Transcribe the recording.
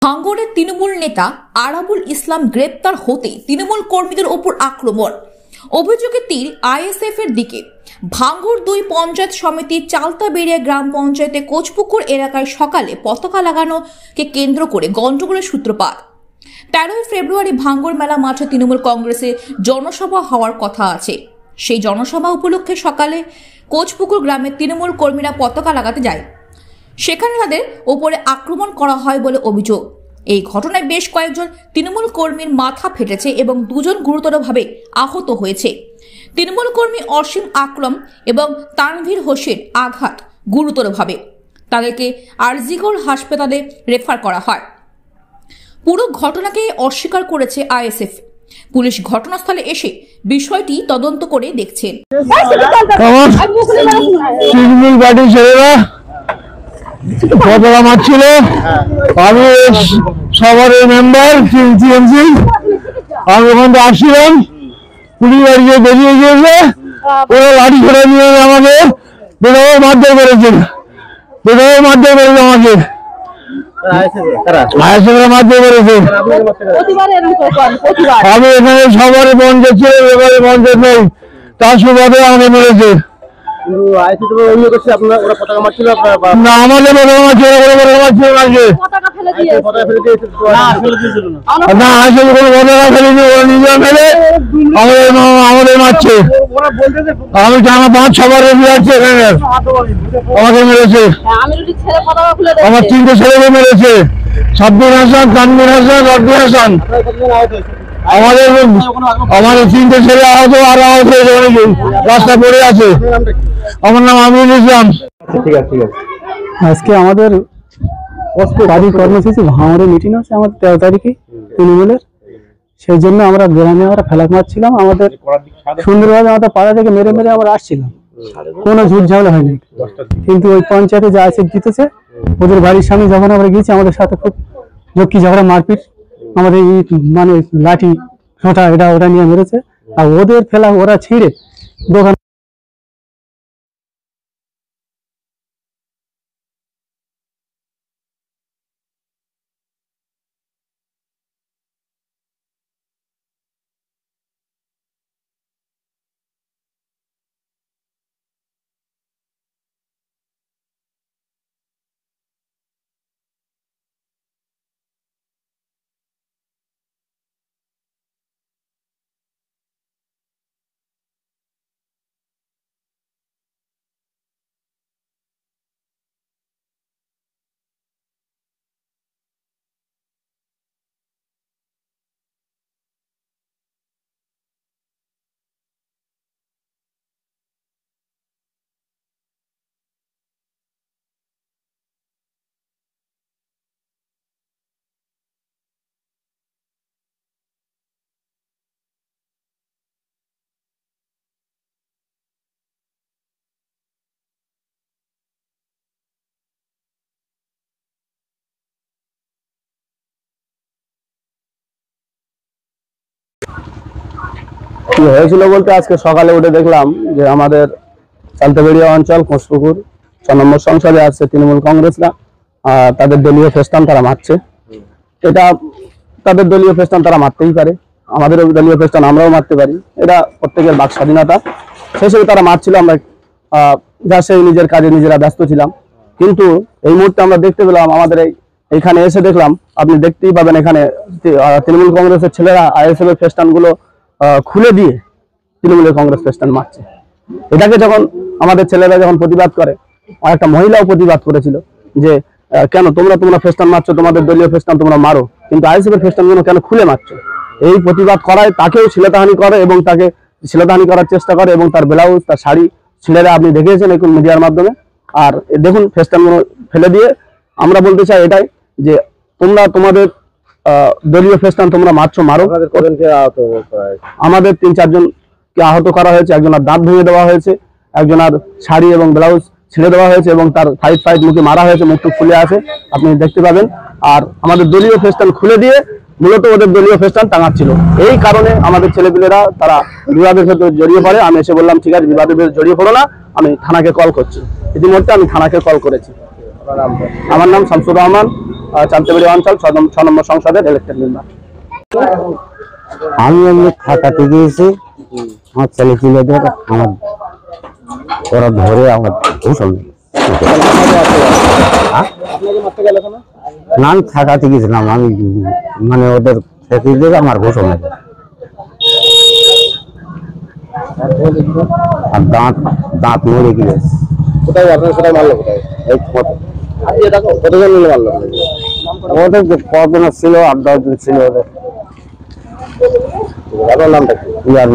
ভাঙড়ের তৃণমূল নেতা আরাবুল ইসলাম গ্রেপ্তার হতে তৃণমূল কর্মীদের ওপর আক্রমণ। অভিযোগের তীর আইএসএফ এর দিকে। ভাঙড় ২ পঞ্চায়েত সমিতির চালতাবেড়িয়া গ্রাম পঞ্চায়েতে কোচপুকুর এলাকায় সকালে পতাকা লাগানোকে কেন্দ্র করে গন্ডগোলের সূত্রপাত। ১৩ ফেব্রুয়ারি ভাঙড় মেলা মাঠে তৃণমূল কংগ্রেসের জনসভা হওয়ার কথা আছে। সেই জনসভা উপলক্ষে সকালে কোচপুকুর গ্রামের তৃণমূল কর্মীরা পতাকা লাগাতে যায়। সেখানে তাদের ওপরে আক্রমণ করা হয় বলে অভিযোগ। এই ঘটনায় বেশ কয়েকজন তৃণমূল কর্মীর মাথা ফেটেছে এবং দুজন গুরুতরভাবে আহত হয়েছে। তৃণমূল কর্মী অসীম আকরম এবং তানভীর হোসেন আঘাত গুরুতরভাবে, তাদেরকে আরজিগড় হাসপাতালে রেফার করা হয়। পুরো ঘটনাকে অস্বীকার করেছে আইএসএফ। পুলিশ ঘটনাস্থলে এসে বিষয়টি তদন্ত করে দেখছেন। পতাকা মারছিল, আমি সবার মেম্বার টিএমসি, আমি ওখান থেকে আসছিলাম, পুলিশ বাড়িতে বেরিয়ে গিয়েছে, ওরা লাঠি ছেড়ে নিয়ে আমাকে বেদভাবে মারধর করেছে, মারধর করেছে আমাকে, মারধর করেছে। আমি এখানে সবার পঞ্চায়েত ছিল, এবারে পঞ্চায়েত নেই, তার সুবাদে আমাকে মেরেছে। আমাদের মারছে, আমি জানা ৫-৬ বার এখানে আমাকে মেরেছে। আমার ৩টে ছেলেকে মেরেছে, সাব্বির হাসান, তানভীর হাসান, রব্বি হাসান। আমাদের 3টে ছেলে আহত, আর আহত হয়েছে অনেকেই, রাস্তা পড়ে আছে। আমার নাম আমিরুল ইসলাম। আজকে আমাদের বাড়ি কর্মসূচি ভাঙড়ে মিটিং আছে আমাদের 13 তারিখে তৃণমূলের। সেই জন্য আমরা গ্রামে ফেলাক মারছিলাম। আমাদের সুন্দরভাবে আমাদের পাড়া থেকে মেরে মেরে আমরা আসছিলাম, কোনো ঝুট ঝামেলা হয়নি। কিন্তু ওই পঞ্চায়েতে যা আছে জিতেছে, ওদের বাড়ির সামনে যখন আমরা গিয়েছি আমাদের সাথে খুব ঝক্কি ঝগড়া মারপিট, আমাদের মানে লাঠি ছোটা এটা ওটা নিয়ে মেরেছে। আর ওদের ফেলা ওরা ছিঁড়ে দোকান কি হয়েছিল বলতে, আজকে সকালে উঠে দেখলাম যে আমাদের চালতাবেড়িয়া অঞ্চল কোচপুকুর ৬ নম্বর সংসদে আসছে তৃণমূল কংগ্রেসরা, তাদের দলীয় ফেস্টান তারা মারছে। এটা তাদের দলীয় ফেস্টান তারা মারতেই পারে, আমাদের দলীয় ফেস্টান আমরাও মারতে পারি, এটা প্রত্যেকের বাক স্বাধীনতা। সেই হিসেবে তারা মারছিল, আমরা যা সেই নিজের কাজে নিজেরা ব্যস্ত ছিলাম। কিন্তু এই মুহূর্তে আমরা দেখতে পেলাম, আমাদের এইখানে এসে দেখলাম, আপনি দেখতেই পাবেন এখানে তৃণমূল কংগ্রেসের ছেলেরা আইএসএফ এর ফেস্টান গুলো খুলে দিয়ে তৃণমূলের কংগ্রেস ফেস্টান মারছে। এটাকে যখন আমাদের ছেলেরা যখন প্রতিবাদ করে, একটা মহিলাও প্রতিবাদ করেছিল যে কেন তোমরা ফেস্টান মারছো, তোমাদের দলীয় ফেস্টান তোমরা মারো, কিন্তু আইএসএফ এর ফেস্টান গুলো কেন খুলে মারছো। এই প্রতিবাদ করায় তাকেও শ্লীলতাহানি করে এবং তাকে শ্লীলতাহানি করার চেষ্টা করে এবং তার ব্লাউজ, তার শাড়ি ছেলেরা আপনি দেখেছেন এখন মিডিয়ার মাধ্যমে। আর দেখুন ফেস্টান গুলো ফেলে দিয়ে, আমরা বলতে চাই এটাই যে তোমরা তোমাদের দলীয় ফেস্টান তোমরা মারছো, মারো। আমাদের ৩-৪ জনকে আহত করা হয়েছে, একজনের দাঁত ভেঙে দেওয়া হয়েছে, একজনের শাড়ি এবং ব্লাউজ ছিঁড়ে দেওয়া হয়েছে এবং তার সাইড মুখে মারা হয়েছে, মুখটুক খুলে আছে, আপনি দেখতে পাবেন। আর আমাদের দলীয় ফেস্টান খুলে দিয়ে মূলত ওদের দলীয় ফেস্টান টাঙাচ্ছিল। এই কারণে আমাদের ছেলেপিলেরা তারা বিবাদের ভেতরে জড়িয়ে পড়ে। আমি এসে বললাম ঠিক আছে, বিবাদের ভেতরে জড়িয়ে পড়ো না, আমি থানাকে কল করছি। ইতিমধ্যে আমি থানাকে কল করেছি। আমার নাম শামসুর রহমান, চালতাবেড়িয়া অঞ্চল 6 নম্বর সংসদের ইলেকটেড মেম্বার। আমি এমনি থাকাতে গিয়েছি, আমার ছেলে তুলে ধরে আমার ওরা ধরে আমার ঘোষণ না, আমি থাকাতে গেছিলাম, আমি মানে ওদের থেকে দিয়ে আমার ঘোষণ আর দাঁত দাঁত মরে গিয়েছে। কোথায় আপনার সেটা মারলো কোথায়? এই কতজন মিলে মারলো? ওদের যে কজন ছিল 8-10 জন ছিল ওদের। আপনার নামটা কি? ইয়ার